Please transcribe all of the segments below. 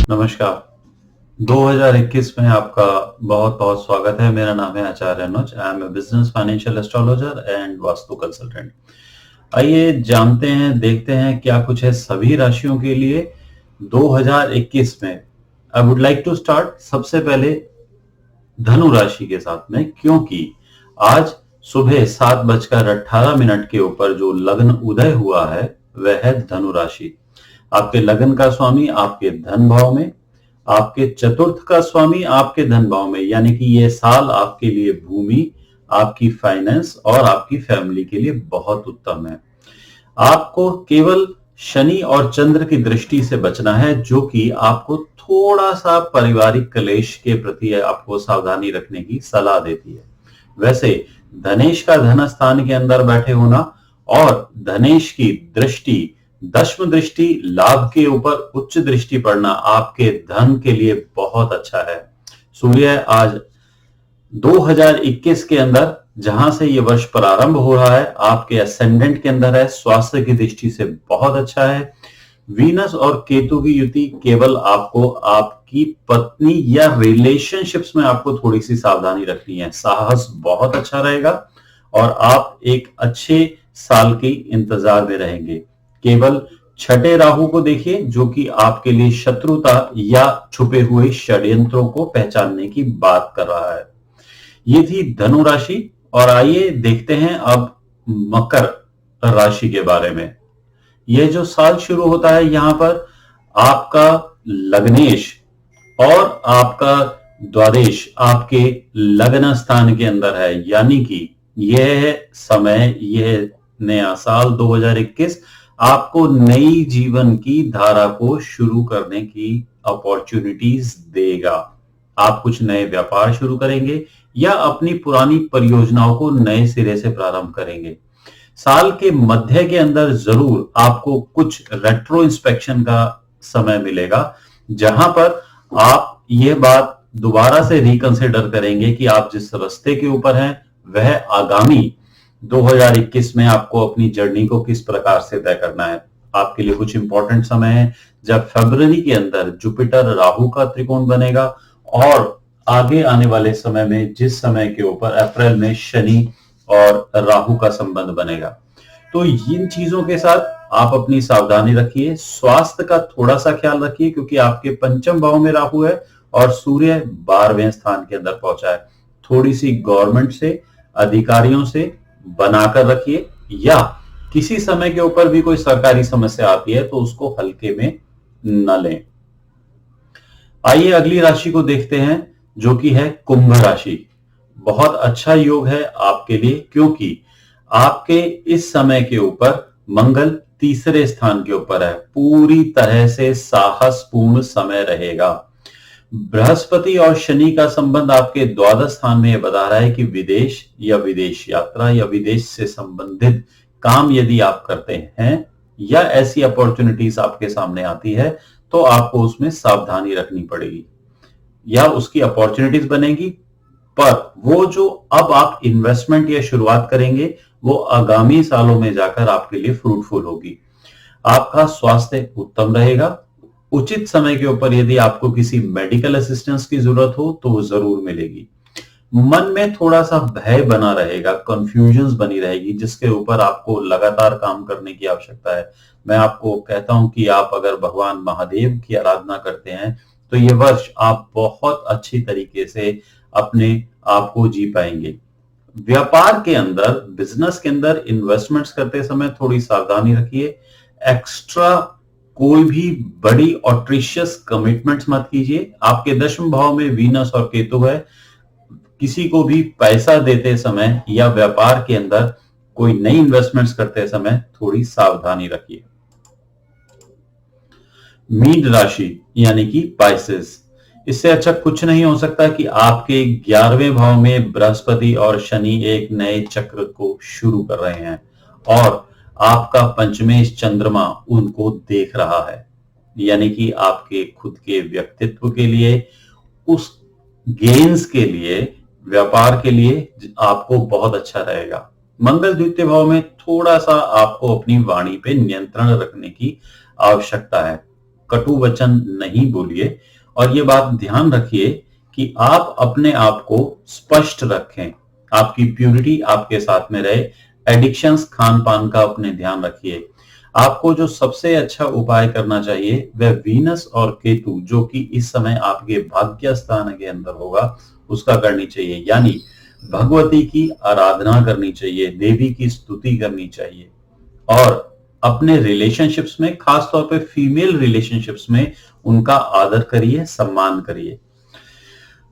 नमस्कार। 2021 में आपका बहुत बहुत स्वागत है। मेरा नाम है Acharya Anuj. I am a business financial astrologer and vastu consultant. आइए जानते हैं, देखते हैं क्या कुछ है सभी राशियों के लिए 2021 में। I would like to start सबसे पहले धनु राशि के साथ में, क्योंकि आज सुबह 7:18 के ऊपर जो लग्न उदय हुआ है वह है धनु राशि। आपके लग्न का स्वामी आपके धन भाव में, आपके चतुर्थ का स्वामी आपके धन भाव में, यानी कि यह साल आपके लिए भूमि, आपकी फाइनेंस और आपकी फैमिली के लिए बहुत उत्तम है। आपको केवल शनि और चंद्र की दृष्टि से बचना है, जो कि आपको थोड़ा सा पारिवारिक क्लेश के प्रति आपको सावधानी रखने की सलाह देती है। वैसे धनेश का धन स्थान के अंदर बैठे होना और धनेश की दृष्टि, दशम दृष्टि, लाभ के ऊपर उच्च दृष्टि पड़ना आपके धन के लिए बहुत अच्छा है। सूर्य आज 2021 के अंदर जहां से ये वर्ष प्रारंभ हो रहा है आपके असेंडेंट के अंदर है, स्वास्थ्य की दृष्टि से बहुत अच्छा है। वीनस और केतु की युति केवल आपको आपकी पत्नी या रिलेशनशिप्स में आपको थोड़ी सी सावधानी रखनी है। साहस बहुत अच्छा रहेगा और आप एक अच्छे साल के इंतजार में रहेंगे। केवल छठे राहु को देखिए, जो कि आपके लिए शत्रुता या छुपे हुए षड्यंत्रों को पहचानने की बात कर रहा है। ये थी धनु राशि। और आइए देखते हैं अब मकर राशि के बारे में। यह जो साल शुरू होता है, यहां पर आपका लग्नेश और आपका द्वादश आपके लग्न स्थान के अंदर है, यानी कि यह समय, यह नया साल 2021 आपको नई जीवन की धारा को शुरू करने की अपॉर्चुनिटीज देगा। आप कुछ नए व्यापार शुरू करेंगे या अपनी पुरानी परियोजनाओं को नए सिरे से प्रारंभ करेंगे। साल के मध्य के अंदर जरूर आपको कुछ रेट्रो इंस्पेक्शन का समय मिलेगा, जहां पर आप यह बात दोबारा से रिकंसिडर करेंगे कि आप जिस रास्ते के ऊपर हैं वह आगामी 2021 में आपको अपनी जर्नी को किस प्रकार से तय करना है। आपके लिए कुछ इंपॉर्टेंट समय है जब फरवरी के अंदर जुपिटर राहु का त्रिकोण बनेगा और आगे आने वाले समय में जिस समय के ऊपर अप्रैल में शनि और राहु का संबंध बनेगा। तो इन चीजों के साथ आप अपनी सावधानी रखिए। स्वास्थ्य का थोड़ा सा ख्याल रखिए, क्योंकि आपके पंचम भाव में राहु है और सूर्य 12वें स्थान के अंदर पहुंचा है। थोड़ी सी गवर्नमेंट से, अधिकारियों से बनाकर रखिए, या किसी समय के ऊपर भी कोई सरकारी समस्या आती है तो उसको हल्के में न लें। आइए अगली राशि को देखते हैं, जो कि है कुंभ राशि। बहुत अच्छा योग है आपके लिए, क्योंकि आपके इस समय के ऊपर मंगल तीसरे स्थान के ऊपर है। पूरी तरह से साहसपूर्ण समय रहेगा। बृहस्पति और शनि का संबंध आपके द्वादश स्थान में यह बता रहा है कि विदेश या विदेश यात्रा या विदेश से संबंधित काम यदि आप करते हैं या ऐसी अपॉर्चुनिटीज आपके सामने आती है तो आपको उसमें सावधानी रखनी पड़ेगी या उसकी अपॉर्चुनिटीज बनेगी। पर वो जो अब आप इन्वेस्टमेंट या शुरुआत करेंगे वो आगामी सालों में जाकर आपके लिए फ्रूटफुल होगी। आपका स्वास्थ्य उत्तम रहेगा। उचित समय के ऊपर यदि आपको किसी मेडिकल असिस्टेंस की जरूरत हो तो वो जरूर मिलेगी। मन में थोड़ा सा भय बना रहेगा, कंफ्यूजन्स बनी रहेगी, जिसके ऊपर आपको लगातार काम करने की आवश्यकता है। मैं आपको कहता हूं कि आप अगर भगवान महादेव की आराधना करते हैं तो ये वर्ष आप बहुत अच्छी तरीके से अपने आप को जी पाएंगे। व्यापार के अंदर, बिजनेस के अंदर इन्वेस्टमेंट्स करते समय थोड़ी सावधानी रखिए। एक्स्ट्रा कोई भी बड़ी ऑट्रिशियस कमिटमेंट्स मत कीजिए। आपके दशम भाव में वीनस और केतु है। किसी को भी पैसा देते समय या व्यापार के अंदर कोई नई इन्वेस्टमेंट्स करते समय थोड़ी सावधानी रखिए। मीन राशि यानी कि पाइसेस, इससे अच्छा कुछ नहीं हो सकता कि आपके 11वें भाव में बृहस्पति और शनि एक नए चक्र को शुरू कर रहे हैं और आपका पंचमेश चंद्रमा उनको देख रहा है, यानी कि आपके खुद के व्यक्तित्व के लिए, उस गेन्स के लिए, व्यापार के लिए आपको बहुत अच्छा रहेगा। मंगल द्वितीय भाव में थोड़ा सा आपको अपनी वाणी पे नियंत्रण रखने की आवश्यकता है। कटु वचन नहीं बोलिए और ये बात ध्यान रखिए कि आप अपने आप को स्पष्ट रखें, आपकी प्यूरिटी आपके साथ में रहे। एडिक्शंस, खान पान का अपने ध्यान रखिए। आपको जो सबसे अच्छा उपाय करना चाहिए वह वीनस और केतु, जो कि इस समय आपके भाग्य स्थान के अंदर होगा, उसका करनी चाहिए। यानी भगवती की आराधना करनी चाहिए, देवी की स्तुति करनी चाहिए और अपने रिलेशनशिप्स में, खासतौर पे फीमेल रिलेशनशिप्स में उनका आदर करिए, सम्मान करिए।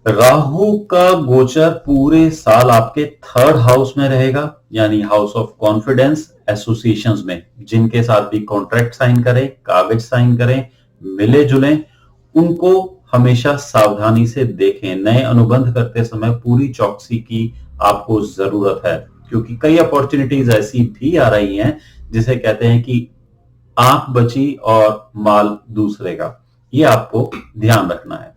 राहु का गोचर पूरे साल आपके 3rd हाउस में रहेगा, यानी हाउस ऑफ कॉन्फिडेंस, एसोसिएशंस में। जिनके साथ भी कॉन्ट्रैक्ट साइन करें, कागज साइन करें, मिले जुले, उनको हमेशा सावधानी से देखें। नए अनुबंध करते समय पूरी चौकसी की आपको जरूरत है, क्योंकि कई अपॉर्चुनिटीज ऐसी भी आ रही हैं जिसे कहते हैं कि आंख बची और माल दूसरे का। ये आपको ध्यान रखना है।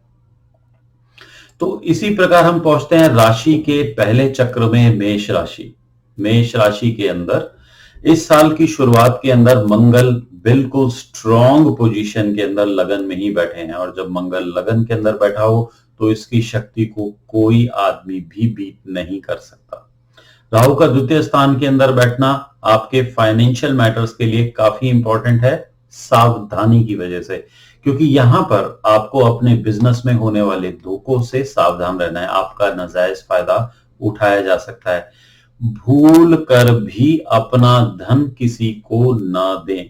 तो इसी प्रकार हम पहुंचते हैं राशि के पहले चक्र में, मेष राशि। मेष राशि के अंदर इस साल की शुरुआत के अंदर मंगल बिल्कुल स्ट्रॉन्ग पोजीशन के अंदर लगन में ही बैठे हैं और जब मंगल लगन के अंदर बैठा हो तो इसकी शक्ति को कोई आदमी भी बीट नहीं कर सकता। राहु का द्वितीय स्थान के अंदर बैठना आपके फाइनेंशियल मैटर्स के लिए काफी इंपॉर्टेंट है, सावधानी की वजह से, क्योंकि यहां पर आपको अपने बिजनेस में होने वाले धोखों से सावधान रहना है। आपका नाजायज फायदा उठाया जा सकता है। भूल कर भी अपना धन किसी को ना दें।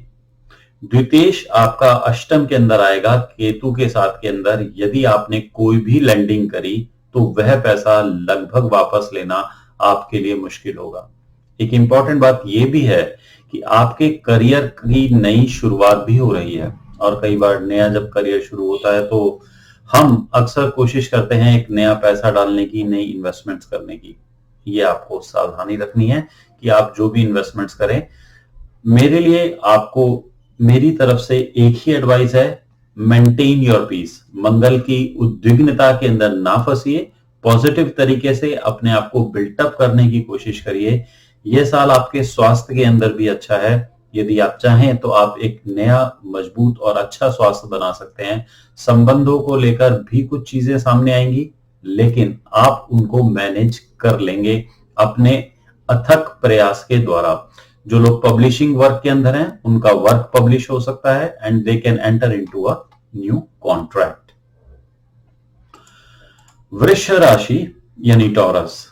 द्वितेश आपका अष्टम के अंदर आएगा, केतु के साथ के अंदर। यदि आपने कोई भी लैंडिंग करी तो वह पैसा लगभग वापस लेना आपके लिए मुश्किल होगा। एक इंपॉर्टेंट बात यह भी है कि आपके करियर की नई शुरुआत भी हो रही है और कई बार नया जब करियर शुरू होता है तो हम अक्सर कोशिश करते हैं एक नया पैसा डालने की, नई इन्वेस्टमेंट्स करने की। ये आपको सावधानी रखनी है कि आप जो भी इन्वेस्टमेंट्स करें, मेरे लिए आपको मेरी तरफ से एक ही एडवाइस है, मेंटेन योर पीस। मंगल की उद्विग्नता के अंदर ना फंसिए, पॉजिटिव तरीके से अपने आप को बिल्टअप करने की कोशिश करिए। यह साल आपके स्वास्थ्य के अंदर भी अच्छा है। यदि आप चाहें तो आप एक नया मजबूत और अच्छा स्वास्थ्य बना सकते हैं। संबंधों को लेकर भी कुछ चीजें सामने आएंगी, लेकिन आप उनको मैनेज कर लेंगे अपने अथक प्रयास के द्वारा। जो लोग पब्लिशिंग वर्क के अंदर हैं उनका वर्क पब्लिश हो सकता है and they can enter into a new contract. वृष राशि यानी टॉरस,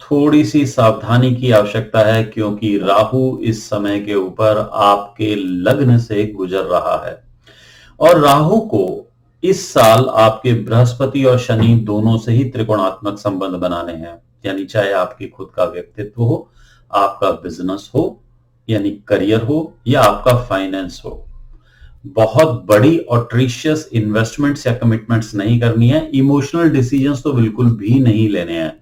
थोड़ी सी सावधानी की आवश्यकता है क्योंकि राहु इस समय के ऊपर आपके लग्न से गुजर रहा है और राहु को इस साल आपके बृहस्पति और शनि दोनों से ही त्रिकोणात्मक संबंध बनाने हैं। यानी चाहे आपकी खुद का व्यक्तित्व हो, आपका बिजनेस हो यानी करियर हो, या आपका फाइनेंस हो, बहुत बड़ी और ट्रीशियस इन्वेस्टमेंट्स या कमिटमेंट्स नहीं करनी है। इमोशनल डिसीजंस तो बिल्कुल भी नहीं लेने हैं।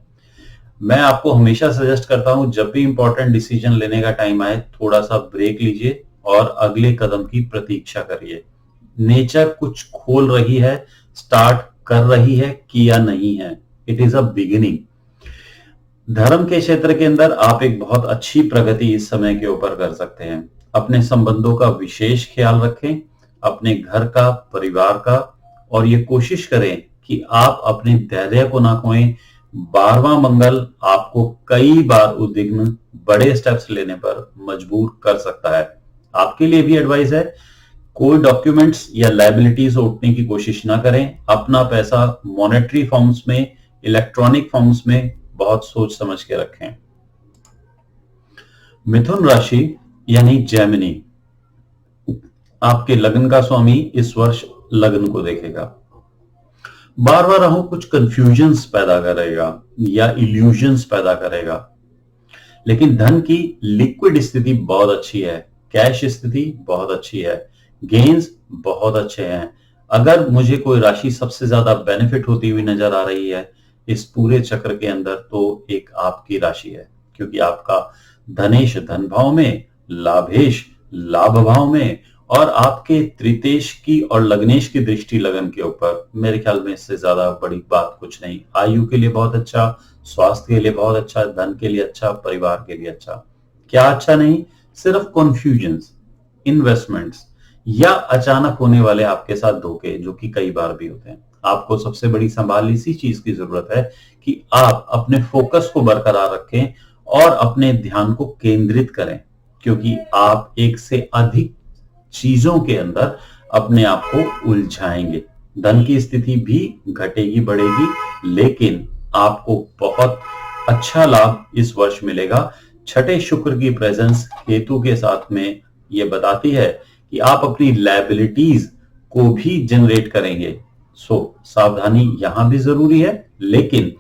मैं आपको हमेशा सजेस्ट करता हूं, जब भी इंपॉर्टेंट डिसीजन लेने का टाइम आए थोड़ा सा ब्रेक लीजिए और अगले कदम की प्रतीक्षा करिए। नेचर कुछ खोल रही है, स्टार्ट कर रही है, किया नहीं है, इट इज अ बिगिनिंग। धर्म के क्षेत्र के अंदर आप एक बहुत अच्छी प्रगति इस समय के ऊपर कर सकते हैं। अपने संबंधों का विशेष ख्याल रखें, अपने घर का, परिवार का, और ये कोशिश करें कि आप अपने धैर्य को ना खोएं। 12वां मंगल आपको कई बार उद्विग्न बड़े स्टेप्स लेने पर मजबूर कर सकता है। आपके लिए भी एडवाइस है, कोई डॉक्यूमेंट्स या लायबिलिटीज उठने की कोशिश ना करें। अपना पैसा मॉनेटरी फॉर्म्स में, इलेक्ट्रॉनिक फॉर्म्स में बहुत सोच समझ के रखें। मिथुन राशि यानी जेमिनी, आपके लग्न का स्वामी इस वर्ष लग्न को देखेगा। बार बार राहु कुछ कंफ्यूजन्स पैदा करेगा या इल्यूजन्स पैदा करेगा, लेकिन धन की लिक्विड स्थिति बहुत अच्छी है, कैश स्थिति बहुत अच्छी है, गेन्स बहुत अच्छे हैं। अगर मुझे कोई राशि सबसे ज्यादा बेनिफिट होती हुई नजर आ रही है इस पूरे चक्र के अंदर, तो एक आपकी राशि है, क्योंकि आपका धनेश धन भाव में, लाभेश लाभ भाव में, और आपके त्रितेश की और लग्नेश की दृष्टि लगन के ऊपर, मेरे ख्याल में इससे ज्यादा बड़ी बात कुछ नहीं। आयु के लिए बहुत अच्छा, स्वास्थ्य के लिए बहुत अच्छा, धन के लिए अच्छा, परिवार के लिए अच्छा। क्या अच्छा नहीं? सिर्फ कॉन्फ्यूजन्स, इन्वेस्टमेंट्स या अचानक होने वाले आपके साथ धोखे, जो कि कई बार भी होते हैं। आपको सबसे बड़ी संभाल इसी चीज की जरूरत है कि आप अपने फोकस को बरकरार रखें और अपने ध्यान को केंद्रित करें, क्योंकि आप एक से अधिक चीजों के अंदर अपने आप को उलझाएंगे। धन की स्थिति भी घटेगी बढ़ेगी, लेकिन आपको बहुत अच्छा लाभ इस वर्ष मिलेगा। छठे शुक्र की प्रेजेंस केतु के साथ में ये बताती है कि आप अपनी लायबिलिटीज को भी जनरेट करेंगे। सावधानी यहां भी जरूरी है, लेकिन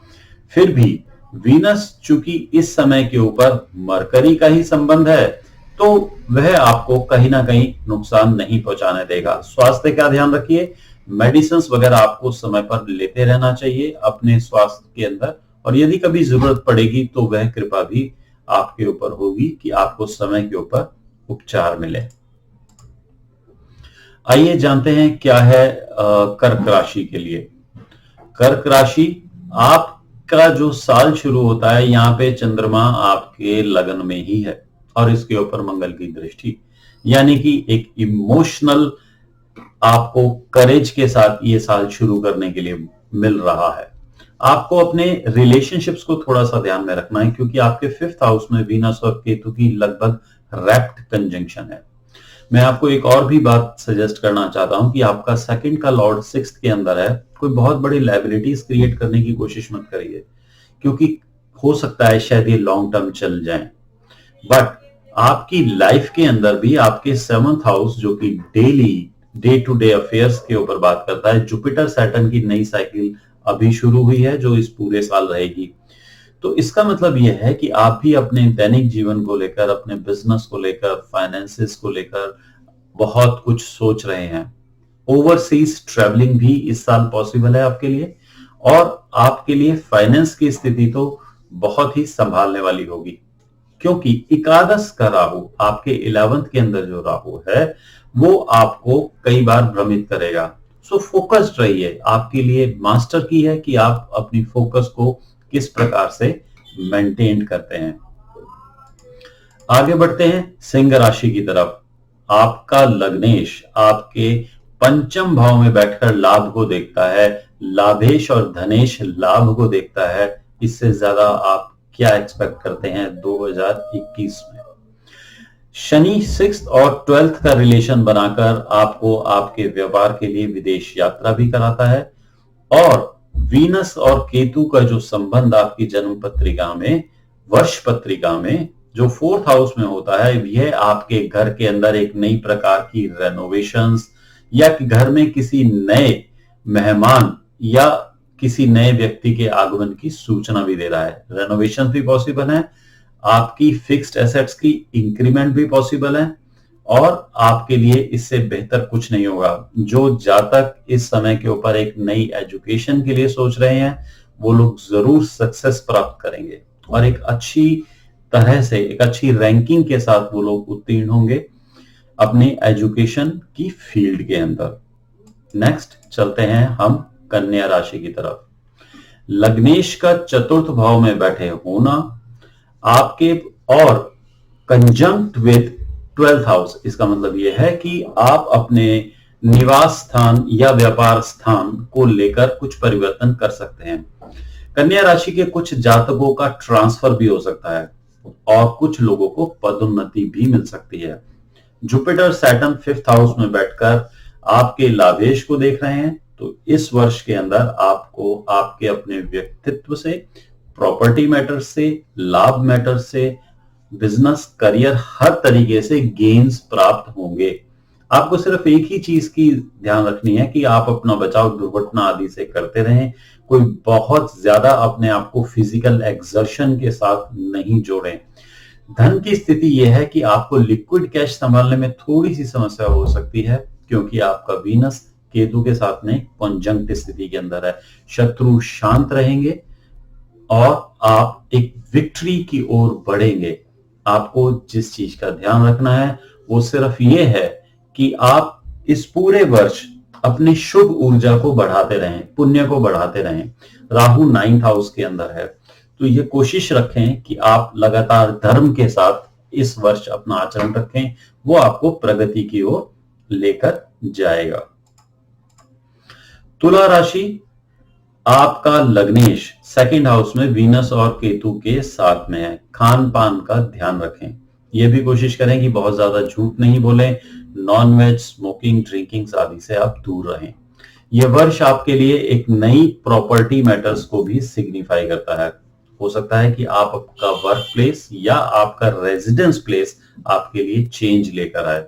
फिर भी वीनस चूंकि इस समय के ऊपर मरकरी का ही संबंध है, तो वह आपको कहीं ना कहीं नुकसान नहीं पहुंचाने देगा। स्वास्थ्य का ध्यान रखिए, मेडिसिन वगैरह आपको समय पर लेते रहना चाहिए अपने स्वास्थ्य के अंदर, और यदि कभी जरूरत पड़ेगी तो वह कृपा भी आपके ऊपर होगी कि आपको समय के ऊपर उपचार मिले। आइए जानते हैं क्या है कर्क राशि के लिए। कर्क राशि, आपका जो साल शुरू होता है, यहाँ पे चंद्रमा आपके लगन में ही है और इसके ऊपर मंगल की दृष्टि, यानी कि एक इमोशनल आपको करेज के साथ ये साल शुरू करने के लिए मिल रहा है। आपको अपने रिलेशनशिप्स को थोड़ा सा ध्यान में रखना है, क्योंकि आपके 5th हाउस में वीनस और केतु की लगभग रैप्ट कंजंक्शन है। मैं आपको एक और भी बात सजेस्ट करना चाहता हूं कि आपका 2nd का लॉर्ड 6th के अंदर है। कोई बहुत बड़ी लायबिलिटीज क्रिएट करने की कोशिश मत करिए, क्योंकि हो सकता है शायद ये लॉन्ग टर्म चल जाए। बट आपकी लाइफ के अंदर भी आपके 7th हाउस, जो कि daily day to day affairs के ऊपर बात करता है, जुपिटर सैटर्न की नई साइकिल अभी शुरू हुई है जो इस पूरे साल रहेगी। तो इसका मतलब यह है कि आप भी अपने दैनिक जीवन को लेकर, अपने बिजनेस को लेकर, फाइनेंसेस को लेकर बहुत कुछ सोच रहे हैं। ओवरसीज ट्रैवलिंग भी इस साल पॉसिबल है आपके लिए, और आपके लिए फाइनेंस की स्थिति तो बहुत ही संभालने वाली होगी, क्योंकि एकादश का राहु, आपके 11th के अंदर जो राहु है, वो आपको कई बार भ्रमित करेगा। सो फोकस्ड रहिए। आपके लिए मास्टर की है कि आप अपनी फोकस को किस प्रकार से मेंटेन करते हैं। आगे बढ़ते हैं सिंह राशि की तरफ। आपका लग्नेश आपके 5th भाव में बैठकर लाभ को देखता है, लाभेश और धनेश लाभ को देखता है। इससे ज्यादा आप क्या एक्सपेक्ट करते हैं 2021 में? शनि 6th और 12th का रिलेशन बनाकर आपको आपके व्यापार के लिए विदेश यात्रा भी कराता है, और वीनस और केतु का जो संबंध आपकी जन्म पत्रिका में, वर्ष पत्रिका में जो 4th हाउस में होता है, यह आपके घर के अंदर एक नई प्रकार की रेनोवेशंस या घर में किसी नए मेहमान या किसी नए व्यक्ति के आगमन की सूचना भी दे रहा है। रेनोवेशन भी पॉसिबल है, आपकी फिक्स्ड एसेट्स की इंक्रीमेंट भी पॉसिबल है, और आपके लिए इससे बेहतर कुछ नहीं होगा। जो जातक इस समय के ऊपर एक नई एजुकेशन के लिए सोच रहे हैं, वो लोग जरूर सक्सेस प्राप्त करेंगे और एक अच्छी तरह से, एक अच्छी रैंकिंग के साथ वो लोग उत्तीर्ण होंगे अपनी एजुकेशन की फील्ड के अंदर। नेक्स्ट चलते हैं हम कन्या राशि की तरफ। लग्नेश का 4th भाव में बैठे होना आपके और कंजंक्ट विद 12th हाउस, इसका मतलब यह है कि आप अपने निवास स्थान या व्यापार स्थान को लेकर कुछ परिवर्तन कर सकते हैं। कन्या राशि के कुछ जातकों का ट्रांसफर भी हो सकता है और कुछ लोगों को पदोन्नति भी मिल सकती है। जुपिटर सैटर्न 5th हाउस में बैठकर आपके लाभेश को देख रहे हैं, तो इस वर्ष के अंदर आपको आपके अपने व्यक्तित्व से, प्रॉपर्टी मैटर से, लाभ मैटर से, बिजनेस, करियर, हर तरीके से गेन्स प्राप्त होंगे। आपको सिर्फ एक ही चीज की ध्यान रखनी है कि आप अपना बचाव दुर्घटना आदि से करते रहें। कोई बहुत ज्यादा अपने आप को फिजिकल एक्सर्शन के साथ नहीं जोड़ें। धन की स्थिति यह है कि आपको लिक्विड कैश संभालने में थोड़ी सी समस्या हो सकती है, क्योंकि आपका वीनस केतु के साथ में कॉन्जंक्ट स्थिति के अंदर है। शत्रु शांत रहेंगे और आप एक विक्ट्री की ओर बढ़ेंगे। आपको जिस चीज का ध्यान रखना है वो सिर्फ ये है कि आप इस पूरे वर्ष अपनी शुभ ऊर्जा को बढ़ाते रहें, पुण्य को बढ़ाते रहें। राहु 9th हाउस के अंदर है, तो ये कोशिश रखें कि आप लगातार धर्म के साथ इस वर्ष अपना आचरण रखें, वो आपको प्रगति की ओर लेकर जाएगा। तुला राशि, आपका लग्नेश 2nd हाउस में वीनस और केतु के साथ में है। खान पान का ध्यान रखें, यह भी कोशिश करें कि बहुत ज्यादा झूठ नहीं बोलें, नॉन वेज, स्मोकिंग, ड्रिंकिंग आदि से आप दूर रहें। यह वर्ष आपके लिए एक नई प्रॉपर्टी मैटर्स को भी सिग्निफाई करता है। हो सकता है कि आपका वर्क प्लेस या आपका रेजिडेंस प्लेस आपके लिए चेंज लेकर आए।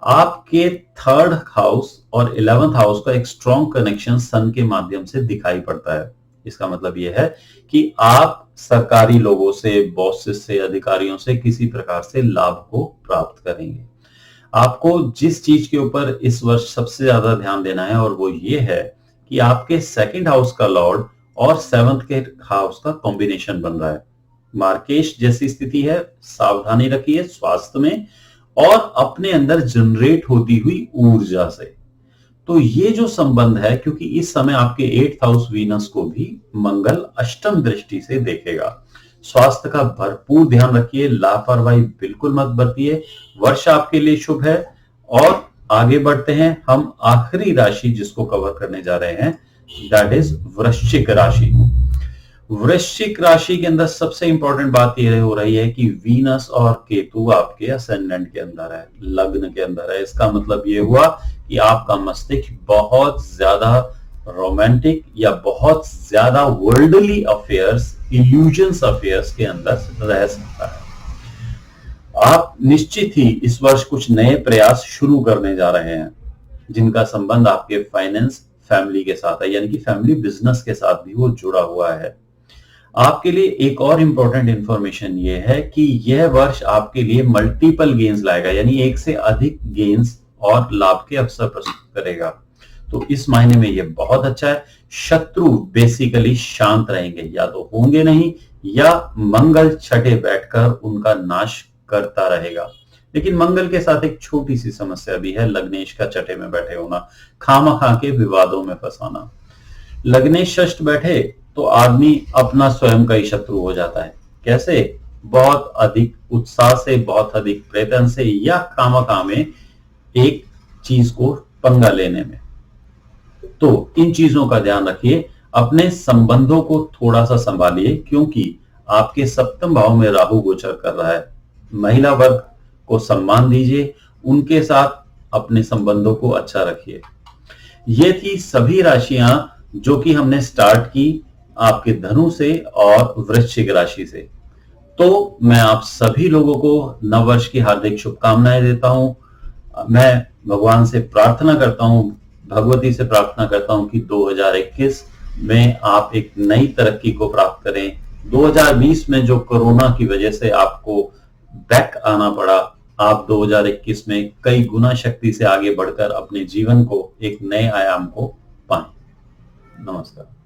आपके 3rd हाउस और 11th हाउस का एक स्ट्रॉन्ग कनेक्शन सन के माध्यम से दिखाई पड़ता है। इसका मतलब यह है कि आप सरकारी लोगों से, बॉसेस से, अधिकारियों से किसी प्रकार से लाभ को प्राप्त करेंगे। आपको जिस चीज के ऊपर इस वर्ष सबसे ज्यादा ध्यान देना है और वो ये है कि आपके 2nd हाउस का लॉर्ड और 7th के हाउस का कॉम्बिनेशन बन रहा है। मार्केश जैसी स्थिति है, सावधानी रखिए स्वास्थ्य में और अपने अंदर जनरेट होती हुई ऊर्जा से। तो ये जो संबंध है, क्योंकि इस समय आपके 8th हाउस वीनस को भी मंगल अष्टम दृष्टि से देखेगा। स्वास्थ्य का भरपूर ध्यान रखिए, लापरवाही बिल्कुल मत बरतिए। वर्ष आपके लिए शुभ है। और आगे बढ़ते हैं, हम आखिरी राशि जिसको कवर करने जा रहे हैं, दैट इज वृश्चिक राशि। वृश्चिक राशि के अंदर सबसे इंपॉर्टेंट बात यह हो रही है कि वीनस और केतु आपके असेंडेंट के अंदर है, लग्न के अंदर है। इसका मतलब यह हुआ कि आपका मस्तिष्क बहुत ज्यादा रोमांटिक या बहुत ज्यादा वर्ल्डली अफेयर्स, इल्यूजन्स अफेयर्स के अंदर रह सकता है। आप निश्चित ही इस वर्ष कुछ नए प्रयास शुरू करने जा रहे हैं जिनका संबंध आपके फाइनेंस, फैमिली के साथ है, यानी कि फैमिली बिजनेस के साथ भी वो जुड़ा हुआ है। आपके लिए एक और इंपॉर्टेंट इंफॉर्मेशन ये है कि यह वर्ष आपके लिए मल्टीपल गेन्स लाएगा, यानी एक से अधिक गेन्स और लाभ के अवसर प्रस्तुत करेगा। तो इस महीने में यह बहुत अच्छा है। शत्रु बेसिकली शांत रहेंगे, या तो होंगे नहीं या मंगल छठे बैठकर उनका नाश करता रहेगा। लेकिन मंगल के साथ एक छोटी सी समस्या भी है, लग्नेश का छठे में बैठे होना, खामखा के विवादों में फंसाना। लग्नेश षष्ठ बैठे तो आदमी अपना स्वयं का ही शत्रु हो जाता है। कैसे? बहुत अधिक उत्साह से, बहुत अधिक प्रयत्न से या खामखा में एक चीज को पंगा लेने में। तो इन चीजों का ध्यान रखिए, अपने संबंधों को थोड़ा सा संभालिए, क्योंकि आपके 7th भाव में राहु गोचर कर रहा है। महिला वर्ग को सम्मान दीजिए, उनके साथ अपने संबंधों को अच्छा रखिए। ये थी सभी राशियां जो कि हमने स्टार्ट की आपके धनु से और वृश्चिक राशि से। तो मैं आप सभी लोगों को नववर्ष की हार्दिक शुभकामनाएं देता हूं। मैं भगवान से प्रार्थना करता हूं, भगवती से प्रार्थना करता हूं कि 2021 में आप एक नई तरक्की को प्राप्त करें। 2020 में जो कोरोना की वजह से आपको बैक आना पड़ा, आप 2021 में कई गुना शक्ति से आगे बढ़कर अपने जीवन को एक नए आयाम को पाएं। नमस्कार।